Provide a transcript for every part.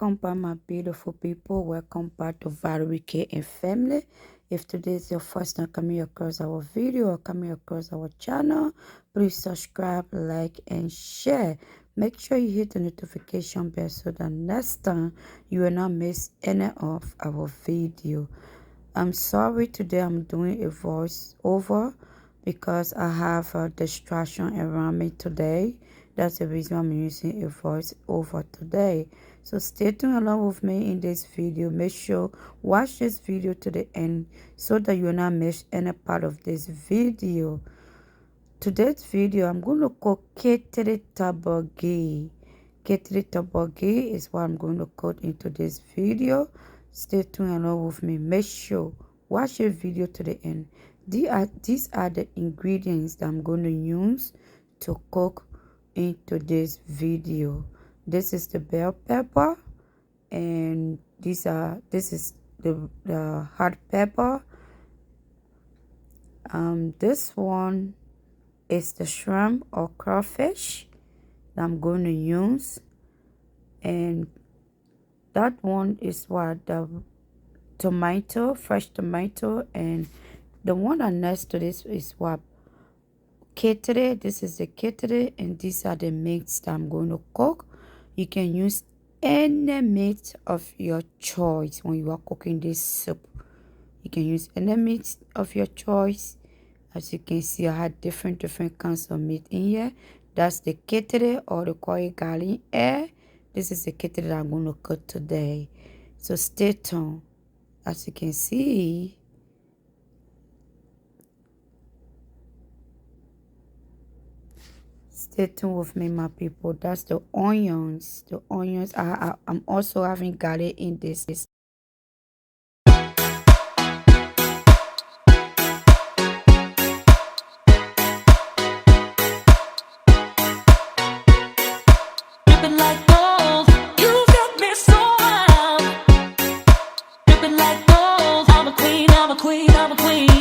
Welcome back, my beautiful people. Welcome back to Valoreek Family. If today is your first time coming across our video or coming across our channel, please subscribe, like, and share. Make sure you hit the notification bell so that next time you will not miss any of our video. I'm sorry today I'm doing a voice over because I have a distraction around me today. That's the reason I'm using a voice over today. So stay tuned along with me in this video. Make sure watch this video to the end so that you will not miss any part of this video. Today's video I'm going to cook Kittely Torborgee. Kittely Torborgee is what I'm going to cook into this video. Stay tuned along with me. Make sure watch the video to the end. These are the ingredients that I'm going to use to cook into this video. This is the bell pepper, and this is the hot pepper. This one is the shrimp or crawfish that I'm going to use, and that one is what the tomato, fresh tomato, and the one that next to this is what Kittely. This is the Kittely, and these are the meats that I'm going to cook. You can use any meat of your choice when you are cooking this soup. You can use any meat of your choice. As you can see, I had different kinds of meat in here. That's the Kittely, or the call it garlic air. This is the Kittely that I'm going to cook today. So stay tuned. As you can see, stay tuned with me, my people. That's the onions. The onions. I'm also having garlic in this. I'm a queen.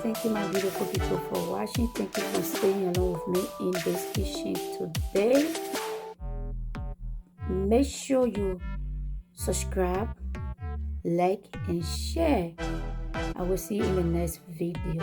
Thank you, my beautiful people, for watching. Thank you for staying along with me in this kitchen today. Make sure you subscribe, like, and share. I will see you in the next video.